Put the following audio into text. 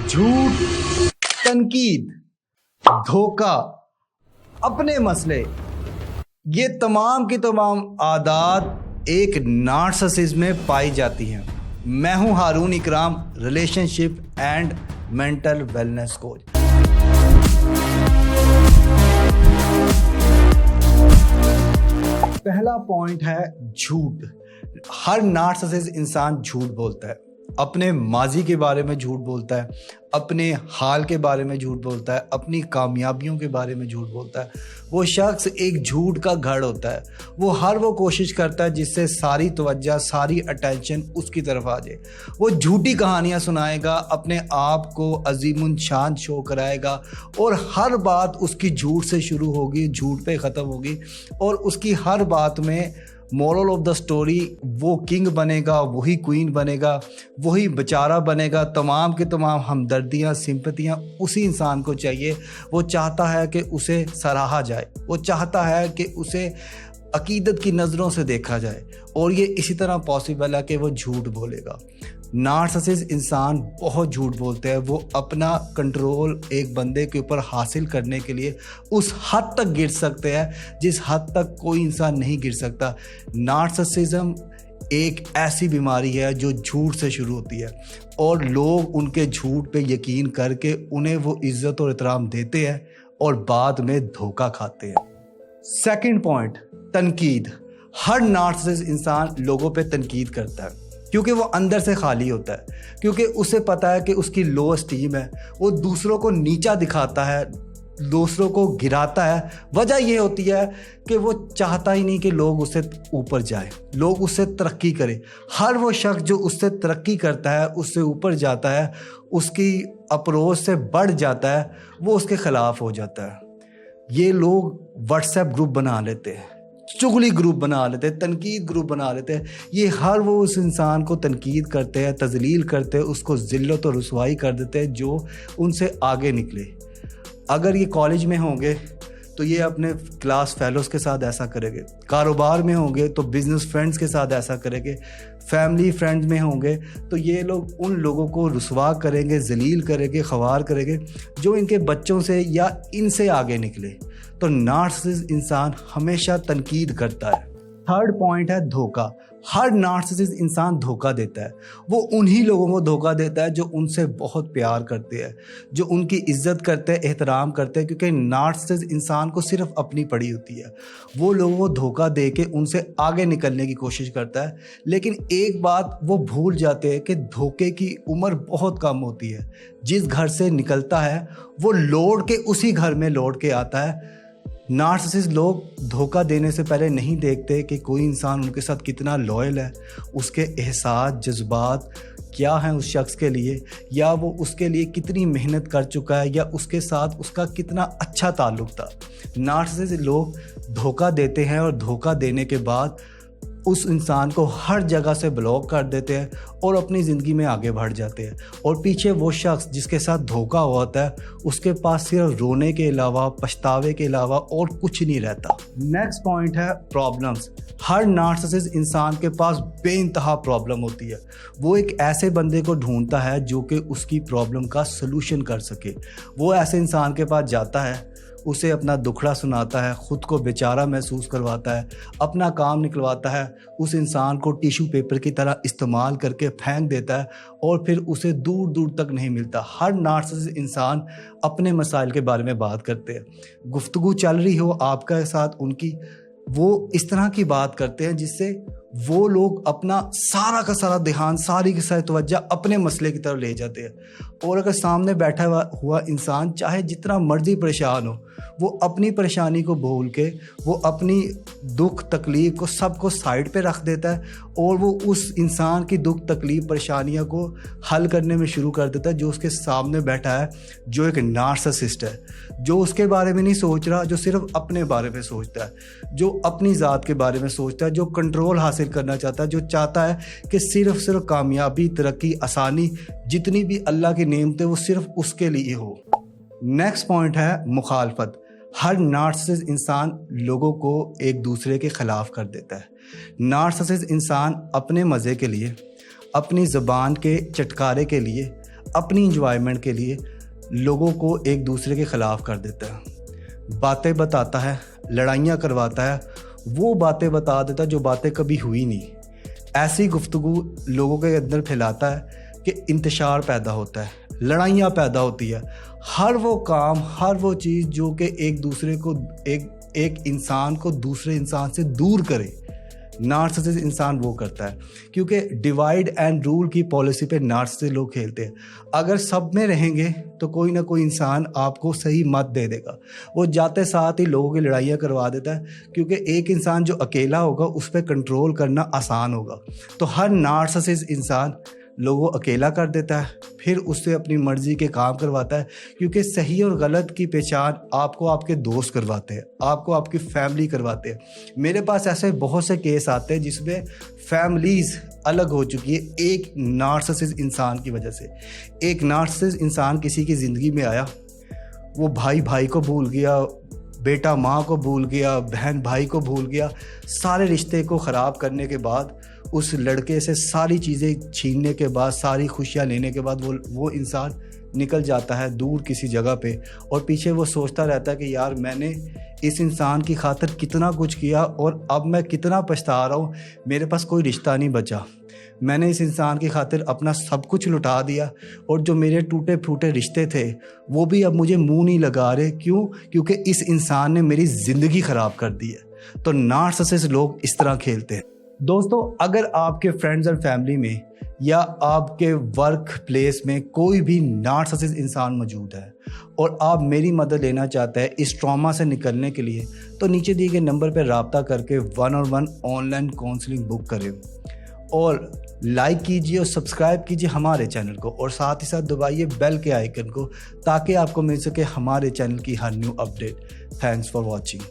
झूठ, तनकीद, धोखा, अपने मसले, ये तमाम की तमाम आदत एक नार्सिसिज्म में पाई जाती हैं। मैं हूं हारून इकराम, relationship and mental wellness coach. पहला पॉइंट है झूठ। हर नार्सिसिस्ट इंसान झूठ बोलता है। अपने माजी के बारे में झूठ बोलता है, अपने हाल के बारे में झूठ बोलता है, अपनी कामयाबियों के बारे में झूठ बोलता है। वो शख्स एक झूठ का घड़ होता है। वो कोशिश करता है जिससे सारी तवज्जो, सारी अटेंशन उसकी तरफ आ जाए। वो झूठी कहानियाँ सुनाएगा, अपने आप को अजीमुन शान शो कराएगा और हर बात उसकी झूठ से शुरू होगी, झूठ पे ख़त्म होगी और उसकी हर बात में मोरल ऑफ द स्टोरी वो किंग बनेगा, वही क्वीन बनेगा, वही बेचारा बनेगा। तमाम के तमाम हमदर्दियाँ, सिंपतियाँ उसी इंसान को चाहिए। वो चाहता है कि उसे सराहा जाए, वो चाहता है कि उसे अकीदत की नज़रों से देखा जाए और ये इसी तरह पॉसिबल है कि वो झूठ बोलेगा। नार्सिसिस्ट इंसान बहुत झूठ बोलते हैं। वो अपना कंट्रोल एक बंदे के ऊपर हासिल करने के लिए उस हद तक गिर सकते हैं जिस हद तक कोई इंसान नहीं गिर सकता। नार्सिसिज्म एक ऐसी बीमारी है जो झूठ से शुरू होती है और लोग उनके झूठ पे यकीन करके उन्हें वो इज्जत और एहतराम देते हैं और बाद में धोखा खाते हैं। सेकंड पॉइंट, तनकीद। हर नार्सिसिस्ट इंसान लोगों पे तनकीद करता है क्योंकि वो अंदर से खाली होता है, क्योंकि उसे पता है कि उसकी लो अस्टीम है। वो दूसरों को नीचा दिखाता है, दूसरों को गिराता है। वजह ये होती है कि वो चाहता ही नहीं कि लोग उससे ऊपर जाए, लोग उससे तरक्की करें। हर वो शख्स जो उससे तरक्की करता है, उससे ऊपर जाता है, उसकी अप्रोच से बढ़ जाता है, वो उसके ख़िलाफ़ हो जाता है। ये लोग व्हाट्सएप ग्रुप बना लेते हैं, चुगली ग्रुप बना लेते हैं, तनकीद ग्रुप बना लेते हैं। ये हर वो उस इंसान को तनकीद करते हैं, तजलील करते हैं, उसको ज़िल्लत और रुसवाई कर देते हैं जो उनसे आगे निकले। अगर ये कॉलेज में होंगे तो ये अपने क्लास फेलोज़ के साथ ऐसा करेंगे, कारोबार में होंगे तो बिज़नेस फ्रेंड्स के साथ ऐसा करेंगे, फैमिली फ्रेंड्स में होंगे तो ये लोग उन लोगों को रुसवा करेंगे, जलील करेंगे, ख़वार करेंगे जो इनके बच्चों से या इनसे आगे निकले। तो नार्सिसिस्ट इंसान हमेशा तनकीद करता है। थर्ड पॉइंट है धोखा। हर नार्सिसिस्ट इंसान धोखा देता है। वो उन्हीं लोगों को धोखा देता है जो उनसे बहुत प्यार करते हैं, जो उनकी इज्जत करते हैं, एहतराम करते हैं, क्योंकि नार्सिसिस्ट इंसान को सिर्फ अपनी पड़ी होती है। वो लोगों को धोखा दे के उनसे आगे निकलने की कोशिश करता है, लेकिन एक बात वो भूल जाते हैं कि धोखे की उम्र बहुत कम होती है। जिस घर से निकलता है वो लौट के उसी घर में लौट के आता है। नार्सिसिस्ट लोग धोखा देने से पहले नहीं देखते कि कोई इंसान उनके साथ कितना लॉयल है, उसके एहसास, जज्बात क्या हैं उस शख्स के लिए, या वो उसके लिए कितनी मेहनत कर चुका है, या उसके साथ उसका कितना अच्छा ताल्लुक़ था। नार्सिसिस्ट लोग धोखा देते हैं और धोखा देने के बाद उस इंसान को हर जगह से ब्लॉक कर देते हैं और अपनी ज़िंदगी में आगे बढ़ जाते हैं और पीछे वो शख्स जिसके साथ धोखा हुआ होता है उसके पास सिर्फ रोने के अलावा, पछतावे के अलावा और कुछ नहीं रहता। नेक्स्ट पॉइंट है प्रॉब्लम्स। हर नार्सिसिस्ट इंसान के पास बेइंतहा प्रॉब्लम होती है। वो एक ऐसे बंदे को ढूंढता है जो कि उसकी प्रॉब्लम का सलूशन कर सके। वो ऐसे इंसान के पास जाता है, उसे अपना दुखड़ा सुनाता है, ख़ुद को बेचारा महसूस करवाता है, अपना काम निकलवाता है, उस इंसान को टिश्यू पेपर की तरह इस्तेमाल करके फेंक देता है और फिर उसे दूर दूर तक नहीं मिलता। हर नार्सिसिस्ट इंसान अपने मसाइल के बारे में बात करते हैं। गुफ्तगू चल रही हो आपके साथ उनकी, वो इस तरह की बात करते हैं जिससे वो लोग अपना सारा का सारा ध्यान, सारी की सारी तवज्जो अपने मसले की तरफ ले जाते हैं। और अगर सामने बैठा हुआ इंसान चाहे जितना मर्जी परेशान हो, वो अपनी परेशानी को भूल के, वो अपनी दुख तकलीफ़ को सबको साइड पे रख देता है और वो उस इंसान की दुख तकलीफ़ परेशानियों को हल करने में शुरू कर देता है जो उसके सामने बैठा है, जो एक नार्सिसिस्ट है, जो उसके बारे में नहीं सोच रहा, जो सिर्फ अपने बारे में सोचता है, जो अपनी ज़ात के बारे में सोचता है, जो कंट्रोल हासिल करना चाहता है, जो चाहता है कि सिर्फ कामयाबी, तरक्की, आसानी, जितनी भी अल्लाह की नेमतें वो सिर्फ उसके लिए हो। नेक्स्ट पॉइंट है मुखालफत। हर नार्सिसिस्ट इंसान लोगों को एक दूसरे के ख़िलाफ़ कर देता है। नार्सिसिस्ट इंसान अपने मज़े के लिए, अपनी ज़बान के चटकारे के लिए, अपनी इंजॉयमेंट के लिए लोगों को एक दूसरे के ख़िलाफ़ कर देता है, बातें बताता है, लड़ाइयाँ करवाता है, वो बातें बता देता है जो बातें कभी हुई नहीं। ऐसी गुफ्तगू लोगों के अंदर फैलाता है कि इंतशार पैदा होता है, लड़ाइयाँ पैदा होती है। हर वो काम, हर वो चीज़ जो कि एक दूसरे को एक इंसान को दूसरे इंसान से दूर करे, नार्सिसिस्ट इंसान वो करता है। क्योंकि डिवाइड एंड रूल की पॉलिसी पे नार्सिसिस्ट लोग खेलते हैं। अगर सब में रहेंगे तो कोई ना कोई इंसान आपको सही मत दे देगा, वो जाते साथ ही लोगों की लड़ाइयाँ करवा देता है। क्योंकि एक इंसान जो अकेला होगा उस पर कंट्रोल करना आसान होगा, तो हर नार्सिसिस्ट इंसान लोगों अकेला कर देता है, फिर उससे अपनी मर्ज़ी के काम करवाता है। क्योंकि सही और गलत की पहचान आपको आपके दोस्त करवाते हैं, आपको आपकी फैमिली करवाते हैं। मेरे पास ऐसे बहुत से केस आते हैं जिसमें फैमिलीज़ अलग हो चुकी है एक नार्सिसिस्ट इंसान की वजह से। एक नार्सिसिस्ट इंसान किसी की ज़िंदगी में आया, वो भाई भाई को भूल गया, बेटा माँ को भूल गया, बहन भाई को भूल गया। सारे रिश्ते को ख़राब करने के बाद, उस लड़के से सारी चीज़ें छीनने के बाद, सारी खुशियाँ लेने के बाद वो इंसान निकल जाता है दूर किसी जगह पे, और पीछे वो सोचता रहता है कि यार मैंने इस इंसान की खातिर कितना कुछ किया और अब मैं कितना पछता रहा हूँ, मेरे पास कोई रिश्ता नहीं बचा, मैंने इस इंसान की खातिर अपना सब कुछ लुटा दिया, और जो मेरे टूटे फूटे रिश्ते थे वो भी अब मुझे मुंह नहीं लगा रहे। क्यों? क्योंकि इस इंसान ने मेरी ज़िंदगी ख़राब कर दी है। तो नार्सिसिस्ट लोग इस तरह खेलते हैं। दोस्तों, अगर आपके फ्रेंड्स और फैमिली में या आपके वर्क प्लेस में कोई भी नार्सिसिस्ट इंसान मौजूद है और आप मेरी मदद लेना चाहते हैं इस ट्रॉमा से निकलने के लिए, तो नीचे दिए गए नंबर पर रब्ता करके 1-on-1 ऑनलाइन काउंसलिंग बुक करें, और लाइक कीजिए और सब्सक्राइब कीजिए हमारे चैनल को, और साथ ही साथ दबाइए बेल के आइकन को ताकि आपको मिल सके हमारे चैनल की हर new update. Thanks for watching.